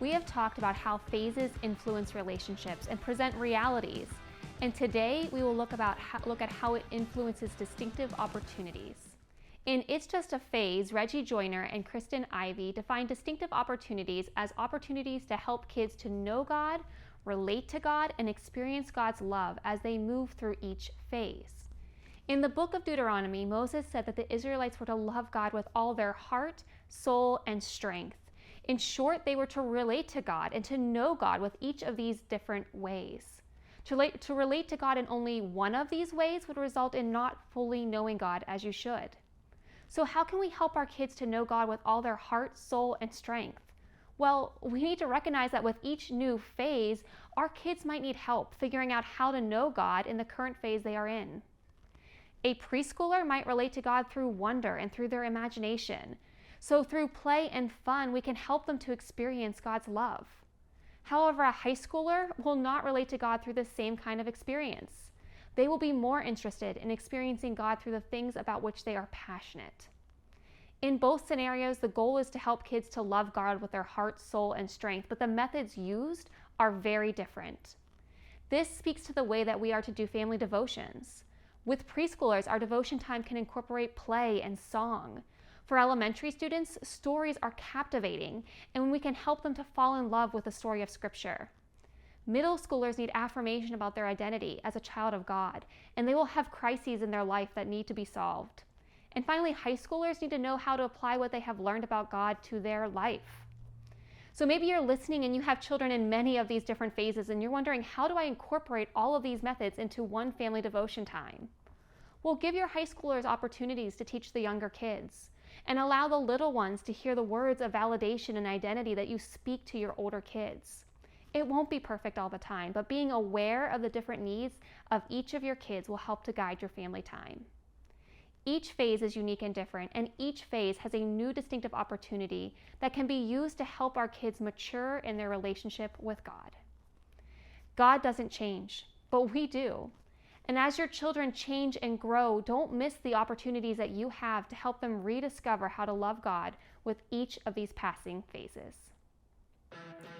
we have talked about how phases influence relationships and present realities. And today we will look at how it influences distinctive opportunities. In It's Just a Phase, Reggie Joyner and Kristen Ivy define distinctive opportunities as opportunities to help kids to know God, relate to God, and experience God's love as they move through each phase. In the book of Deuteronomy, Moses said that the Israelites were to love God with all their heart, soul, and strength. In short, they were to relate to God and to know God with each of these different ways. To relate to God in only one of these ways would result in not fully knowing God as you should. So how can we help our kids to know God with all their heart, soul, and strength? Well, we need to recognize that with each new phase, our kids might need help figuring out how to know God in the current phase they are in. A preschooler might relate to God through wonder and through their imagination. So through play and fun, we can help them to experience God's love. However, a high schooler will not relate to God through the same kind of experience. They will be more interested in experiencing God through the things about which they are passionate. In both scenarios, the goal is to help kids to love God with their heart, soul, and strength, but the methods used are very different. This speaks to the way that we are to do family devotions. With preschoolers, our devotion time can incorporate play and song. For elementary students, stories are captivating, and we can help them to fall in love with the story of Scripture. Middle schoolers need affirmation about their identity as a child of God, and they will have crises in their life that need to be solved. And finally, high schoolers need to know how to apply what they have learned about God to their life. So maybe you're listening and you have children in many of these different phases, and you're wondering, how do I incorporate all of these methods into one family devotion time? Well, give your high schoolers opportunities to teach the younger kids, and allow the little ones to hear the words of validation and identity that you speak to your older kids. It won't be perfect all the time, but being aware of the different needs of each of your kids will help to guide your family time. Each phase is unique and different, and each phase has a new distinctive opportunity that can be used to help our kids mature in their relationship with God. God doesn't change, but we do. And as your children change and grow, don't miss the opportunities that you have to help them rediscover how to love God with each of these passing phases.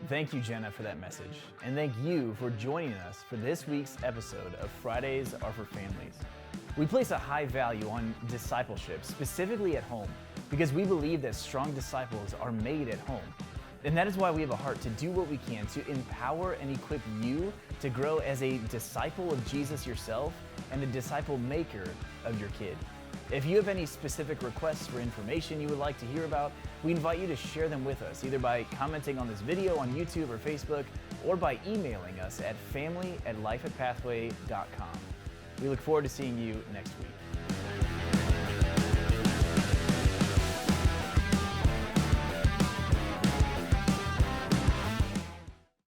Thank you, Jenna, for that message. And thank you for joining us for this week's episode of Fridays Are for Families. We place a high value on discipleship, specifically at home, because we believe that strong disciples are made at home. And that is why we have a heart to do what we can to empower and equip you to grow as a disciple of Jesus yourself and a disciple maker of your kid. If you have any specific requests for information you would like to hear about, we invite you to share them with us, either by commenting on this video on YouTube or Facebook, or by emailing us at family@lifeatpathway.com. We look forward to seeing you next week.